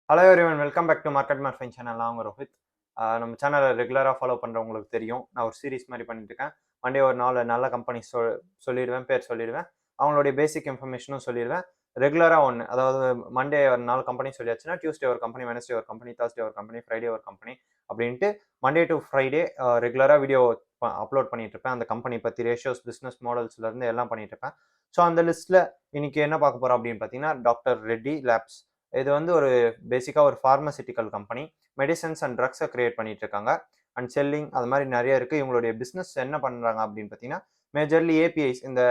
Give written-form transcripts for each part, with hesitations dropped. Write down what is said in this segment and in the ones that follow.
Hello everyone, welcome back to market morphine channel. நான் உங்கள் ரோஹித். நம்ம சேனலை ரெகுலராக ஃபாலோ பண்ணுறவங்களுக்கு தெரியும். நான் ஒரு சீரிஸ் மாதிரி பண்ணிட்டு இருக்கேன். மண்டே ஒரு 4 நல்ல கம்பெனி சொல்லிடுவேன், பேர் சொல்லிடுவேன். அவங்களுடைய பேசிக் இன்ஃபர்மேஷனும் சொல்லிடுவேன். ரெகுலராக ஒன்று, அதாவது மண்டே ஒரு 4 கம்பெனி சொல்லியாச்சுன்னா டியூஸ்டே ஒரு கம்பெனி, வெனஸ்டே ஒரு கம்பெனி, தேர்ஸ்டே ஒரு கம்பெனி, ஃப்ரைடே ஒரு கம்பெனி அப்படின்ட்டு மண்டே டு ஃப்ரைடே ரெகுலராக வீடியோ அப்லோட் பண்ணிட்டு இருப்பேன். அந்த கம்பெனி பற்றி ரேஷியோஸ், பிஸ்னஸ் மாடல்ஸ்லேருந்து எல்லாம் பண்ணிட்டு இருப்பேன். ஸோ அந்த லிஸ்ட்டில் இன்னைக்கு என்ன பார்க்க போகிறோம் அப்படின்னு பார்த்தீங்கன்னா, டாக்டர் ரெட்டி லேப்ஸ். இது வந்து ஒரு பேசிக்காக ஒரு ஃபார்மசிட்டிக்கல் கம்பெனி. மெடிசன்ஸ் அண்ட் ட்ரக்ஸை கிரியேட் பண்ணிட்டு இருக்காங்க. அண்ட் செல்லிங் அது மாதிரி நிறைய இருக்குது. இவங்களுடைய பிஸ்னஸ் என்ன பண்ணுறாங்க அப்படின்னு பார்த்தீங்கன்னா, மேஜர்லி ஏபிஐஸ், இந்த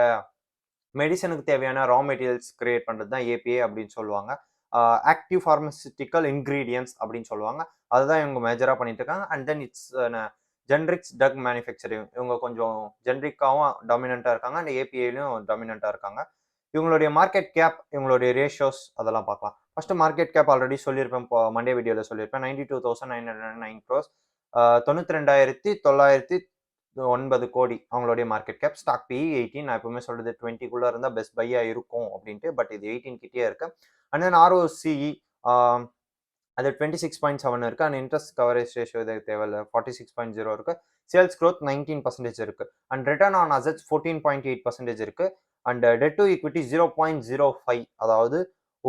மெடிசனுக்கு தேவையான ரா மெட்டீரியல்ஸ் கிரியேட் பண்ணுறது தான் ஏபிஐ அப்படின்னு சொல்லுவாங்க. ஆக்டிவ் ஃபார்மசிட்டிக்கல் இன்க்ரீடியன்ஸ் அப்படின்னு சொல்லுவாங்க. அதுதான் இவங்க மேஜராக பண்ணிட்டு இருக்காங்க. And then it's generics drug manufacturing. இவங்க கொஞ்சம் ஜென்ரிக்காகவும் டாமினண்ட்டாக இருக்காங்க, அண்ட் ஏபிஐலையும் டாமினண்ட்டாக இருக்காங்க. இவங்களுடைய மார்க்கெட் கேப், இவங்களுடைய ரேஷியோஸ் அதெல்லாம் பார்க்கலாம். ஃபர்ஸ்ட் மார்க்கெட் கேப் ஆல்ரெடி சொல்லியிருப்பேன், இப்போ மண்டே வீடியோவில் சொல்லியிருப்பேன். 92,909 crores, 92,909 கோடி அவங்களுடைய மார்க்கெட் கேப். Stock BE 18. நான் எப்பவுமே சொல்றது 20க்குள்ள இருந்தால் பெஸ்ட் பையா இருக்கும் அப்படின்ட்டு. பட் இது 18 கிட்டே இருக்கு. அண்ட் தென் ஆர்ஓசிஇ அது 26.7 இருக்கு. அண்ட் இன்ட்ரெஸ்ட் கவரேஜ் ரேஷியோ இது தேவையில்ல, 46.0 இருக்கு. சேல்ஸ் க்ரோத் 19% இருக்கு. அண்ட் ரிட்டர்ன் ஆன் அசெட்ஸ் 14.8% இருக்கு. அண்ட் டெட் டு ஈக்விட்டி 0.05, அதாவது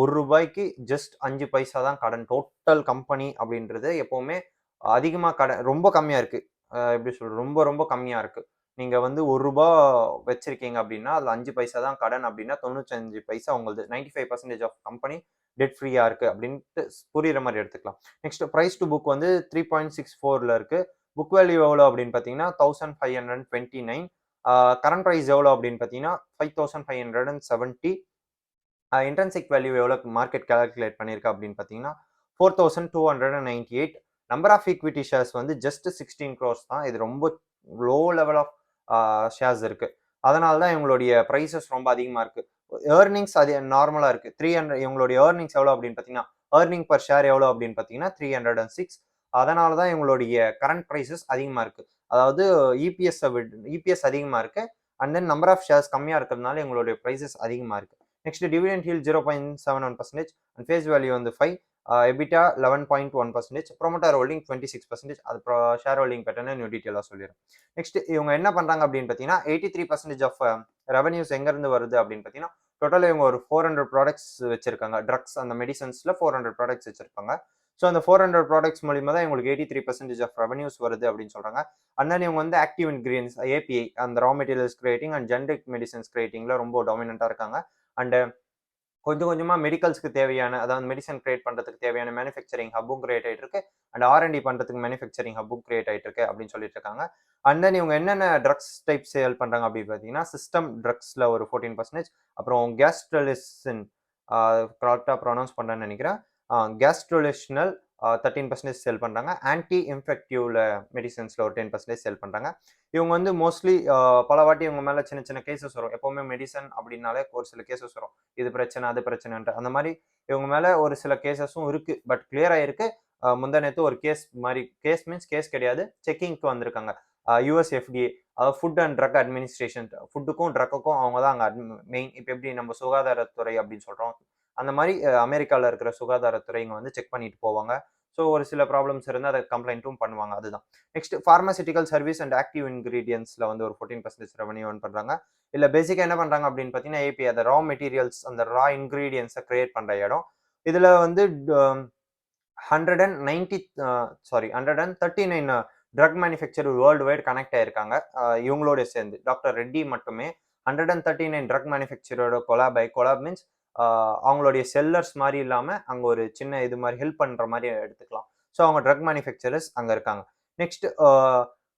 ₹1 ஜஸ்ட் 5 பைசா தான் கடன். டோட்டல் கம்பெனி அப்படின்றது எப்பவுமே அதிகமாக கடன் ரொம்ப கம்மியாக இருக்கு. எப்படி சொல்றது, ரொம்ப ரொம்ப கம்மியாக இருக்கு. நீங்க வந்து ₹1 வச்சிருக்கீங்க அப்படின்னா அதுல 5 பைசா தான் கடன் அப்படின்னா 95 பைசா உங்களுது. 95% ஆஃப் கம்பெனி டெட் ஃப்ரீயா இருக்கு அப்படின்ட்டு புரியுற மாதிரி எடுத்துக்கலாம். நெக்ஸ்ட் பிரைஸ் டு புக் வந்து 3.64ல இருக்கு. புக் வேல்யூ எவ்வளோ அப்படின்னு பார்த்தீங்கன்னா 1529. கரண்ட் ப்ரைஸ் எவ்வளோ அப்படின்னு பார்த்தீங்கன்னா 5570. இன்ட்ரென்சிக் வேல்யூ எவ்வளோ மார்க்கெட் கால்குலேட் பண்ணியிருக்கா அப்படின்னு பார்த்தீங்கன்னா 4298. நம்பர் ஆஃப் ஈக்விட்டி ஷேர்ஸ் வந்து ஜஸ்ட் 16 crores தான். இது ரொம்ப லோ லெவல் ஆஃப் ஷேர்ஸ் இருக்கு. அதனால தான் இவங்களுடைய ப்ரைஸஸ் ரொம்ப அதிகமாக இருக்கு. ஏர்னிங்ஸ் அது நார்மலாக இருக்கு. 300. இவங்களுடைய ஏர்னிங்ஸ் எவ்வளோ அப்படின்னு பார்த்தீங்கன்னா, ஏர்னிங் பர் ஷேர் எவ்வளோ அப்படின்னு பார்த்தீங்கன்னா 306. அதனால தான் இவங்களுடைய கரண்ட் ப்ரைஸஸ் அதிகமாக இருக்கு. அதாவது இபிஎஸ் அதிகமாக இருக்கு. And then number of shares கம்மியாக இருக்கிறதுனால எங்களுடைய ப்ரைஸஸ் அதிகமாக இருக்கு. Next dividend yield 0.71%. And face value வந்து 5. எபிட்டா 11.1%. Promoter holding 26%. அது ஷேர் ஹோல்டிங் பேட்டர்னு நியூ டீட்டெயிலாக சொல்லிடுறேன். நெக்ஸ்ட் இவங்க என்ன பண்றாங்க அப்படின்னு பார்த்தீங்கன்னா, 83% ஆஃப் ரெவன்யூஸ் எங்கேருந்து வருது அப்படின்னு பார்த்தீங்கன்னா, டோட்டலாக இவங்க ஒரு 400 ப்ராடக்ட்ஸ் வச்சிருக்காங்க. ட்ரக்ஸ் அந்த மெடிசன்ஸ்ல 400 ப்ராடக்ட்ஸ் வச்சிருப்பாங்க. ஸோ அந்த 400 ப்ராடக்ட்ஸ் மூலியமா தான் இவங்களுக்கு 83% ஆஃப் ரெவன்யூஸ் வருது அப்படின்னு சொல்றாங்க. அண்ட் தென் இவங்க வந்து ஆக்டிவ் இன்கிரியன்ஸ் ஏபிஐ, அந்த raw materials creating and generic medicines கிரியேட்டிங்ல ரொம்ப டாமினண்டா இருக்காங்க. அண்ட் கொஞ்சம் கொஞ்சமா மெடிக்கல்ஸ்க்கு தேவையான, அதாவது மெடிசன் கிரியேட் பண்றதுக்கு தேவையான மேனுஃபேக்சரிங் ஹப்பும் கிரியேட் ஆயிட்டு இருக்கு. அண்ட் ஆர்என்டி பண்றதுக்கு மேனுஃபேக்சரிங் ஹப்பும் கிரியேட் ஆயிட்டு இருக்கு அப்படின்னு சொல்லிட்டு இருக்காங்க. அண்ட் தென் இவங்க என்னென்ன ட்ரக்ஸ் டைப் சேல் பண்றாங்க அப்படின்னு பார்த்தீங்கன்னா, சிஸ்டம் ட்ரக்ஸ்ல ஒரு 14%. அப்புறம் கேஸ்ட்ரலிசின், கரெக்டாக ப்ரொனவுன்ஸ் பண்றேன்னு நினைக்கிறேன், கேஸ்ட்ரோலிஷனல் 13% சேல் பண்றாங்க. ஆன்டி இன்ஃபெக்டிவ்ல மெடிசன்ஸ்ல ஒரு 10% சேல் பண்றாங்க. இவங்க வந்து மோஸ்ட்லி பல வாட்டி இவங்க மேல சின்ன சின்ன கேசஸ் வரும். எப்பவுமே மெடிசன் அப்படின்னாலே ஒரு சில கேசஸ் வரும். இது பிரச்சனை, அது பிரச்சனைன்ட்டு. அந்த மாதிரி இவங்க மேல ஒரு சில கேசஸும் இருக்கு. பட் கிளியர் ஆயிருக்கு. முந்தா நேத்து ஒரு கேஸ் மாதிரி, கேஸ் மீன்ஸ் கேஸ் கிடையாது, செக்கிங்க்கு வந்திருக்காங்க. யுஎஸ் எஃப்டிஏ, அதாவது ஃபுட் அண்ட் ட்ரக் அட்மினிஸ்ட்ரேஷன். ஃபுட்டுக்கும் ட்ரக்குக்கும் அவங்க தான் அங்க மெயின். இப்போ எப்படி நம்ம சுகாதாரத்துறை அப்படின்னு சொல்றோம், அந்த மாதிரி அமெரிக்காவில் இருக்கிற சுகாதாரத்துறை இங்க வந்து செக் பண்ணிட்டு போவாங்க. ஸோ ஒரு சில ப்ராப்ளம்ஸ் இருந்தால் அதை கம்ப்ளைண்ட்டும் பண்ணுவாங்க. அதுதான். Next pharmaceutical service and active இன்கிரீடியன்ஸ்ல வந்து ஒரு 14% ரெவன்யூ ஏர்ன் பண்றாங்க. இல்ல பேசிக்கா என்ன பண்றாங்க அப்படின்னு பார்த்தீங்கன்னா, ஏபி, அந்த ரா மெட்டீரியல்ஸ், அந்த ரா இன்கிரீடியன்ஸை கிரியேட் பண்ற இடம். இதுல வந்து 139 drug manufacturer worldwide connect ஆயிருக்காங்க. இவங்களோட சேர்ந்து டாக்டர் ரெட்டி மட்டுமே 139 ட்ரக் மேனுஃபேக்சரோட கொலாப் மீன்ஸ் அவங்களுடைய செல்லர்ஸ் மாதிரி இல்லாம அங்க ஒரு சின்ன இது மாதிரி ஹெல்ப் பண்ற மாதிரி எடுத்துக்கலாம். ஸோ அவங்க ட்ரக் மேனுஃபேக்சரர்ஸ் அங்க இருக்காங்க. நெக்ஸ்ட்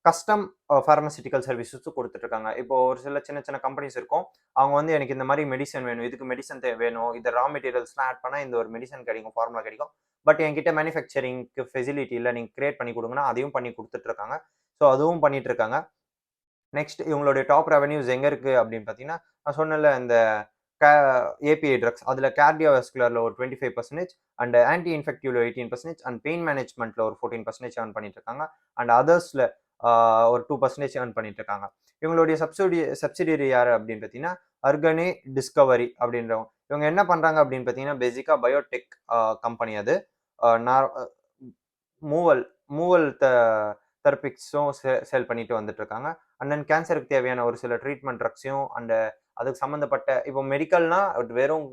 கஸ்டம் ஃபார்மசிட்டிக்கல் சர்வீசஸும் கொடுத்துட்டு இருக்காங்க. இப்போ ஒரு சில சின்ன சின்ன கம்பெனிஸ் இருக்கும். அவங்க வந்து எனக்கு இந்த மாதிரி மெடிசன் வேணும், இதுக்கு மெடிசன் வேணும், இந்த ரா மெட்டீரியல்ஸ்லாம் ஆட் பண்ணா இந்த ஒரு மெடிசன் கிடைக்கும், ஃபார்முலா கிடைக்கும். பட் என்கிட்ட மேனுஃபேக்சரிங்க்கு ஃபெசிலிட்டி இல்லை, நீங்க கிரியேட் பண்ணி கொடுங்கன்னா அதையும் பண்ணி கொடுத்துட்டு இருக்காங்க. ஸோ அதுவும் பண்ணிட்டு இருக்காங்க. நெக்ஸ்ட் இவங்களுடைய டாப் ரெவன்யூஸ் எங்க இருக்கு அப்படின்னு பார்த்தீங்கன்னா, நான் சொன்னல இந்த ஏபிஐ ட்ரக்ஸ், அதுல கார்டியோவாஸ்குலர்ல ஒரு 25%, அண்ட் ஆன்டி இன்ஃபெக்டிவ்ல 18%, அண்ட் பெயின் மேனேஜ்மெண்ட்ல ஒரு 14% ஏர்ன் பண்ணிட்டு இருக்காங்க. அண்ட் அதர்ஸ்ல ஒரு 2% ஏர்ன் பண்ணிட்டு இருக்காங்க. இவங்களுடைய சப்சிடியரி யாரு அப்படின்னு பார்த்தீங்கன்னா, அர்கனே டிஸ்கவரி அப்படின்றவங்க. இவங்க என்ன பண்றாங்க அப்படின்னு பார்த்தீங்கன்னா, பேசிக்கா பயோடெக் கம்பெனி அது. மூவல் மூவல் தெரபிக்ஸும் சேல் பண்ணிட்டு வந்துட்டு இருக்காங்க. அண்ட் தென் கேன்சருக்கு தேவையான ஒரு சில ட்ரீட்மெண்ட் ட்ரக்ஸையும் அண்ட் அதுக்கு சம்மந்தப்பட்ட இப்போ மெடிக்கல்னா வெறும்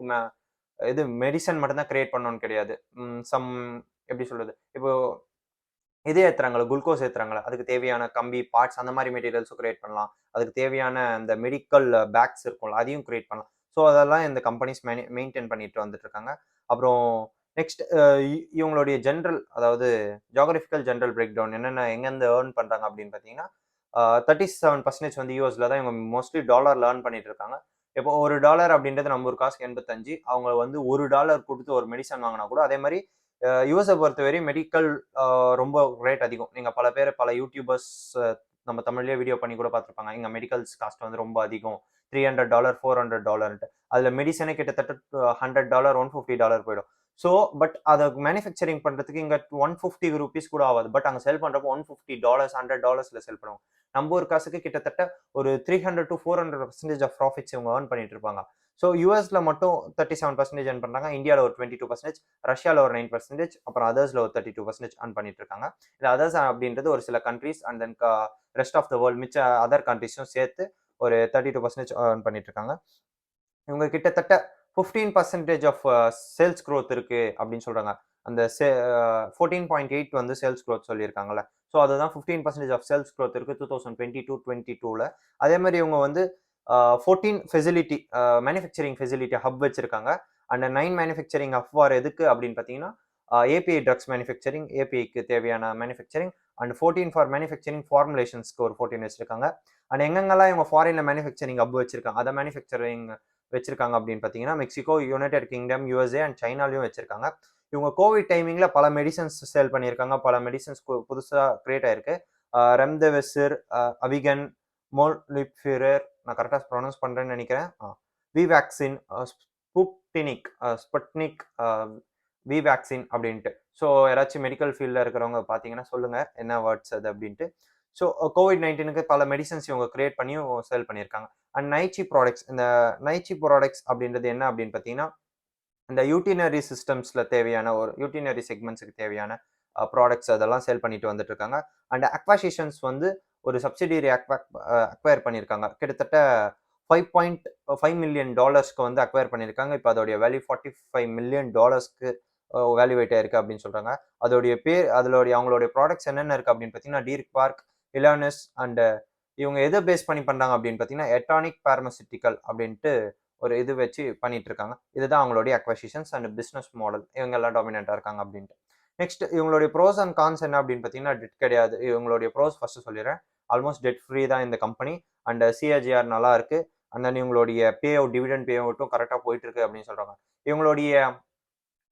இது மெடிசன் மட்டும் தான் கிரியேட் பண்ணணும்னு கிடையாது. சம் எப்படி சொல்றது? இப்போ இது ஏத்துறாங்கல்ல, குளுக்கோஸ் ஏத்துறாங்கல்ல, அதுக்கு தேவையான கம்பி, பார்ட்ஸ் அந்த மாரி மெட்டீரியல்ஸும் கிரியேட் பண்ணலாம். அதுக்கு தேவையான அந்த மெடிக்கல் பேக்ஸ் இருக்கும்ல, அதையும் கிரியேட் பண்ணலாம். ஸோ அதெல்லாம் இந்த கம்பெனிஸ் மெயின்டெயின் பண்ணிட்டு வந்துட்டு இருக்காங்க. அப்புறம் நெக்ஸ்ட் இவங்களுடைய ஜென்ரல் அதாவது ஜியோகிராபிக்கல் ஜென்ரல் பிரேக் டவுன் என்னென்ன எங்கேருந்து ஏர்ன் பண்றாங்க அப்படின்னு பார்த்தீங்கன்னா, 37% வந்து யூஎஸ்ல தான் இவங்க மோஸ்ட்லி டாலர்ல ஏர்ன் பண்ணிட்டு இருக்காங்க. இப்போ $1 அப்படின்றது நம்ம ஒரு காசுக்கு 85. அவங்க வந்து $1 குடுத்து ஒரு மெடிசன் வாங்குனா கூட அதே மாரி யுஎஸை பொறுத்தவரை மெடிக்கல் ரொம்ப ரேட் அதிகம். நீங்க பல பேர் பல யூடியூபர்ஸ் நம்ம தமிழ்லயே வீடியோ பண்ணி கூட பார்த்துருப்பாங்க. இங்க மெடிக்கல்ஸ் காஸ்ட் வந்து ரொம்ப அதிகம். $300 $400 அதுல மெடிசனே கிட்டத்தட்ட $100 $150 போயிடும். ஸோ பட் அதை மேனுஃபேக்சரிங் பண்றதுக்கு இங்க ₹150 கூட ஆகாது. பட் அங்க செல் பண்றப்போ $150 $100 செல் பண்ணுவாங்க. நம்ம ஒரு காசுக்கு கிட்டத்தட்ட ஒரு 300 to 400% ஆஃப் ப்ராஃபிட்ஸ் இவங்க ஏர்ன் பண்ணிட்டு இருப்பாங்க. ஸோ யூஎஸ்ல மட்டும் 37% ஏர்ன் பண்றாங்க. இந்தியாவில் ஒரு 22%, ரஷ்யாவில் ஒரு 9%, அப்புறம் அதர்ஸ்ல ஒரு 32% ஏர்ன் பண்ணிட்டு இருக்காங்க. இது அதர்ஸ் அப்படின்றது ஒரு சில countries and then rest of the world மிச்ச அதர் கண்ட்ரீஸும் சேர்த்து ஒரு 32% ஏர்ன் பண்ணிட்டு இருக்காங்க. இவங்க கிட்டத்தட்ட 15% ஆஃப் சேல்ஸ் க்ரோத் இருக்கு அப்படின்னு சொல்றாங்க. அந்த 14.8 வந்து சேல்ஸ் க்ரோத் சொல்லியிருக்காங்கல்ல. ஸோ அதுதான் 15% ஆஃப் சேல்ஸ் க்ரோத் இருக்கு 2022-22ல. அதே மாதிரி இவங்க வந்து 14 ஃபெசிலிட்டி மேனுஃபேக்சரிங் ஃபெசிலிட்டி ஹப் வச்சிருக்காங்க. அண்ட் 9 மேனுஃபேக்சரிங் ஹப் ஃபார் எதுக்கு அப்படின்னு பார்த்தீங்கன்னா ஏபிஐ ட்ரக்ஸ் மேனுஃபேக்சரிங், ஏபிஐக்கு தேவையான மேனுஃபேக்சரிங் அண்ட் 14 ஃபார் மேனுஃபேக்சரிங் ஃபார்முலேஷன்ஸ்க்கு ஒரு 14 வச்சிருக்காங்க. அண்ட் எங்கெங்கெல்லாம் இவங்க ஃபாரின்ல மேனுஃபேக்சரிங் ஹப் வச்சிருக்காங்க அதை மேனுஃபேக்சரிங் வச்சிருக்காங்க அப்படின்னு பார்த்தீங்கன்னா Mexico, United Kingdom, USA and சைனாலையும் வச்சிருக்காங்க. இவங்க கோவிட் டைமிங்ல பல மெடிசன்ஸ் சேல் பண்ணியிருக்காங்க. பல மெடிசன்ஸ் புதுசாக கிரியேட் ஆயிருக்கு. ரெம்டெசிவிர், அவிகன், மோல்னுபிரேவிர், நான் கரெக்டாக ப்ரொனவுன்ஸ் பண்றேன்னு நினைக்கிறேன். விவேக்சின், ஸ்புட்னிக், விவேக்சின் அப்படின்ட்டு. ஸோ யாராச்சும் மெடிக்கல் ஃபீல்டில் இருக்கிறவங்க பார்த்தீங்கன்னா சொல்லுங்க என்ன வேர்ட்ஸ் அது அப்படின்ட்டு. ஸோ கோவிட்-19க்கு பல மெடிசன்ஸ் இவங்க கிரியேட் பண்ணியும் சேல் பண்ணியிருக்காங்க. அண்ட் நைச்சி ப்ராடக்ட்ஸ், இந்த நைச்சி ப்ராடக்ட்ஸ் அப்படின்றது என்ன அப்படின்னு பார்த்தீங்கன்னா இந்த யூட்டினரி சிஸ்டம்ஸ்ல தேவையான ஒரு யூட்டினரி செக்மெண்ட்ஸுக்கு தேவையான ப்ராடக்ட்ஸ் அதெல்லாம் சேல் பண்ணிட்டு வந்துட்டு இருக்காங்க. அண்ட் அக்வாசிஷன்ஸ் வந்து ஒரு சப்சிடியரி அக்வயர் பண்ணியிருக்காங்க. கிட்டத்தட்ட $5.5 மில்லியன் வந்து அக்வயர் பண்ணியிருக்காங்க. இப்போ அதோடைய வேல்யூ $45 மில்லியன் வேல்யூவேட் ஆயிருக்கு அப்படின்னு சொல்றாங்க. அதோடைய பேர் அவங்களுடைய ப்ராடக்ட்ஸ் என்னென்ன இருக்கு அப்படின்னு பார்த்தீங்கன்னா டீர்க் பார்க், இலானஸ் அண்ட் இவங்க எதை பேஸ் பண்ணி பண்றாங்க அப்படின்னு பார்த்தீங்கன்னா எட்டானிக் பார்மசிட்டிக்கல் அப்படின்ட்டு ஒரு இது வச்சு பண்ணிட்டு இருக்காங்க. இதுதான் அவங்களுடைய அக்வசிஷன்ஸ் அண்ட் பிசினஸ் மாடல். இவங்க எல்லாம் டாமினண்டா இருக்காங்க அப்படின்ட்டு. நெக்ஸ்ட் இவங்களுடைய ப்ரோஸ் அண்ட் கான்ஸ் என்ன அப்படின்னு பார்த்தீங்கன்னா டெட் கிடையாது. இவங்களுடைய ப்ரோஸ் ஃபர்ஸ்ட் சொல்லிடுறேன். ஆல்மோஸ்ட் டெட் ஃப்ரீ தான் இந்த கம்பெனி அண்ட் சிஏஜிஆர் நல்லா இருக்கு. அண்ட் தென் இவங்களுடைய பே அவுட் டிவிடெண்ட் பே அவுட்டும் கரெக்டாக போயிட்டு இருக்கு அப்படின்னு சொல்றாங்க. இவங்களுடைய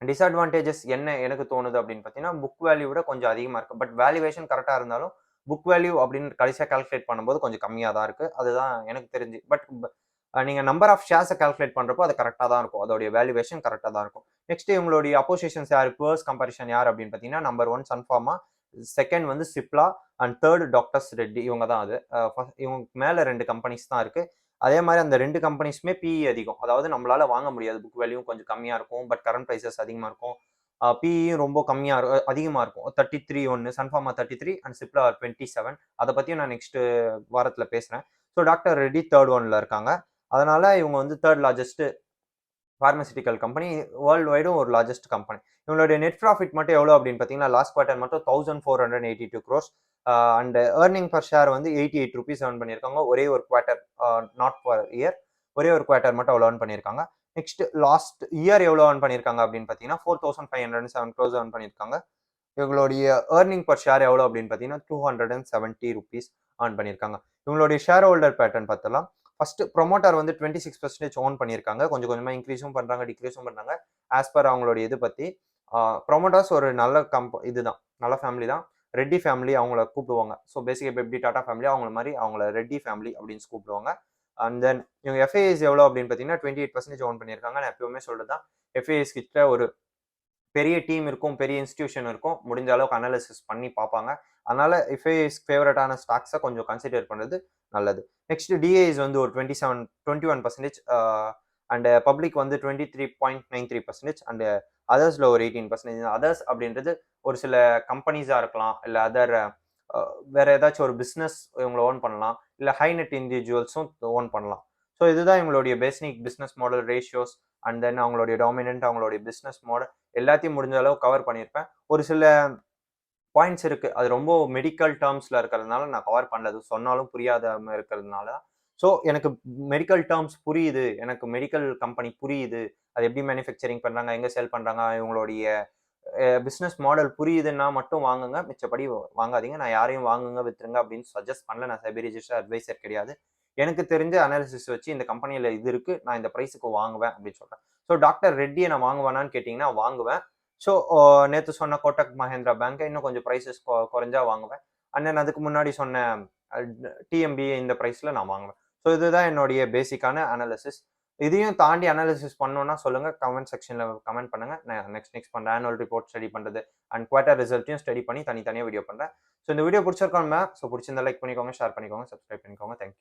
டிஸ்அட்வான்டேஜஸ் என்ன எனக்கு தோணுது அப்படின்னு பார்த்தீங்கன்னா புக் வேல்யூ விட கொஞ்சம் அதிகமாக இருக்கு. பட் வேல்யூவேஷன் கரெக்டாக இருந்தாலும் புக் வேல்யூ அப்படின்னு கடைசியாக கால்குலேட் பண்ணும்போது கொஞ்சம் கம்மியாக தான் இருக்கு. அதுதான் எனக்கு தெரிஞ்சு. பட் நீங்க நம்பர் ஆஃப் ஷேர்ஸை கால்குலேட் பண்றப்போ அது கரெக்டாக தான் இருக்கும். அதோடைய வேல்யூவேஷன் கரெக்டாக தான் இருக்கும். நெக்ஸ்ட் இவங்களுடைய அப்போசிஷன்ஸ் யார், பேர்ஸ் கம்பேரிஷன் யார் அப்படின்னு பார்த்தீங்கன்னா நம்பர் 1 சன்ஃபார்மா, செகண்ட் வந்து Cipla and third doctors Reddy. இவங்க தான் அது. இவங்க மேல 2 கம்பெனிஸ் தான் இருக்கு. அதே மாதிரி அந்த 2 கம்பெனிஸுமே பிஇ அதிகம். அதாவது நம்மளால வாங்க முடியாது. புக் வேல்யூ கொஞ்சம் கம்மியா இருக்கும். பட் கரண்ட் பிரைசஸ் அதிகமா இருக்கும். பிஇயும் ரொம்ப கம்மியா அதிகமா இருக்கும். 33 ஒன்று, சன்ஃபார்மா 33 அண்ட் சிப்லா 27. அதை பத்தியும் நான் நெக்ஸ்ட் வாரத்துல பேசுறேன். ஸோ டாக்டர் ரெட்டி தேர்ட் ஒன்ல இருக்காங்க. அதனால இவங்க வந்து தேர்ட் லார்ஜஸ்ட் பார்மசிட்டிக்கல் கம்பெனி, வேர்ல்டு வைடும் ஒரு லார்ஜஸ்ட் கம்பெனி. இவங்களுடைய நெட் ப்ராஃபிட் மட்டும் எவ்வளோ அப்படின்னு பார்த்தீங்கன்னா லாஸ்ட் குவார்டர் மட்டும் 1482 crores and earning per share வந்து 88 rupees ஏர்ன் பண்ணியிருக்காங்க. ஒரே ஒரு குவார்டர், நாட் பர் இயர், ஒரே ஒரு குவார்டர் மட்டும் அவ்வளோ ஏர்ன் பண்ணியிருக்காங்க. நெக்ஸ்ட் லாஸ்ட் இயர் எவ்வளோ ஏர்ன் பண்ணியிருக்காங்க அப்படின்னு பார்த்தீங்கன்னா 4507 crores ஏர்ன் பண்ணியிருக்காங்க. இவங்களுடைய ஏர்னிங் பர் ஷேர் எவ்வளோ அப்படின்னு பார்த்தீங்கன்னா 270 rupees ஏர்ன் பண்ணியிருக்காங்க. இவங்களுடைய ஷேர் ஹோல்டர் பேட்டர்ன் பார்த்தலாம். ஃபர்ஸ்ட் ப்ரொமோட்டர் வந்து 26% ஓன் பண்ணியிருக்காங்க. கொஞ்சம் கொஞ்சமாக இன்க்ரீஸும் பண்ணுறாங்க, டிக்ரீஸும் பண்ணுறாங்க. ஆஸ் பர் அவங்களுடைய இது பற்றி ப்ரொமோட்டர்ஸ் ஒரு நல்ல இதுதான், நல்ல ஃபேமிலி தான். ரெட்டி ஃபேமிலி அவங்கள கூப்பிடுவாங்க. ஸோ பேசிக்காக இப்போ எப்படி டாடா ஃபேமிலி அவங்கள மாதிரி அவங்கள ரெட்டி ஃபேமிலி அப்படின்னு கூப்பிடுவாங்க. அண்ட் தென் இவங்க எஃப்ஐஎஸ் எவ்வளோ அப்படின்னு பார்த்தீங்கன்னா 28% ஓன் பண்ணியிருக்காங்க. நான் எப்பவுமே சொல்றது தான், எஃப்ஐஎஸ் கிட்ட ஒரு பெரிய டீம் இருக்கும், பெரிய இன்ஸ்டிடியூஷன் இருக்கும். முடிஞ்ச அளவுக்கு அனாலிசிஸ் பண்ணி பார்ப்பாங்க. அதனால எஃப்ஐஎஸ் ஃபேவரட்டான ஸ்டாக்ஸை கொஞ்சம் கன்சிடர் பண்ணுறது நல்லது. நெக்ஸ்ட் டிஐஸ் வந்து ஒரு 21% அண்ட் பப்ளிக் வந்து 23.93% அண்ட் அதர்ஸில் ஒரு 18%. அதர்ஸ் அப்படின்றது ஒரு சில கம்பெனிஸாக இருக்கலாம், இல்லை அதர் வேற ஏதாச்சும் ஒரு பிஸ்னஸ் இவங்களை ஓன் பண்ணலாம், இல்லை ஹை நெட் இண்டிவிஜுவல்ஸும் ஓன் பண்ணலாம். ஸோ இதுதான் இவங்களுடைய basic business model ratios and then அவங்களுடைய டாமினன்ட், அவங்களுடைய பிஸ்னஸ் மாடல் எல்லாத்தையும் முடிஞ்ச அளவு கவர் பண்ணியிருப்பேன். ஒரு சில பாயிண்ட்ஸ் இருக்கு. அது ரொம்ப மெடிக்கல் டேர்ம்ஸ்ல இருக்கிறதுனால நான் கவர் பண்ணல. சொன்னாலும் புரியாதாம இருக்கிறதுனால. ஸோ எனக்கு மெடிக்கல் டேர்ம்ஸ் புரியுது. எனக்கு மெடிக்கல் கம்பெனி புரியுது. அது எப்படி மேனுஃபேக்சரிங் பண்றாங்க, எங்க சேல் பண்றாங்க, இவங்களுடைய பிசினஸ் மாடல் புரியுதுன்னா மட்டும் வாங்குங்க. மிச்சபடி வாங்காதீங்க. நான் யாரையும் வாங்குங்க, வித்துருங்க அப்படின்னு சஜஸ்ட் பண்ணல. நான் செபி ரிஜிஸ்டர் அட்வைசர் கிடையாது. எனக்கு தெரிஞ்ச அனாலிசிஸ் வச்சு இந்த கம்பெனியில இது இருக்கு, நான் இந்த பிரைஸுக்கு வாங்குவேன் அப்படின்னு சொல்றேன். ஸோ டாக்டர் ரெட்டியை நான் வாங்குவேனான்னு கேட்டீங்கன்னா வாங்குவேன். ஸோ நேற்று சொன்ன கோட்டக் மஹேந்திரா பேங்க் இன்னும் கொஞ்சம் ப்ரைஸஸ் குறைஞ்சா வாங்குவேன். அண்ட் தென் அதுக்கு முன்னாடி சொன்ன டிஎம்பி இந்த ப்ரைஸ்ல நான் வாங்குவேன். ஸோ இதுதான் என்னுடைய பேசிக்கான அனாலிசிஸ். இதையும் தாண்டி அனாலிசிஸ் பண்ணணும்னா சொல்லுங்க, கமெண்ட் செக்ஷன்ல கமெண்ட் பண்ணுங்க. நான் நெக்ஸ்ட் பண்ற ஆனுவல் ரிப்போர்ட் ஸ்டடி பண்றது அண்ட் குவார்ட்டர் ரிசல்ட்டையும் ஸ்டடி பண்ணி தனித்தனியாக வீடியோ பண்றேன். ஸோ இந்த வீடியோ பிடிச்சிருக்கோம். ஸோ பிடிச்சிருந்தா லைக் பண்ணிக்கோங்க, ஷேர் பண்ணிக்கோங்க, சப்ஸ்கிரைப் பண்ணிக்கோங்க. தேங்க்யூ.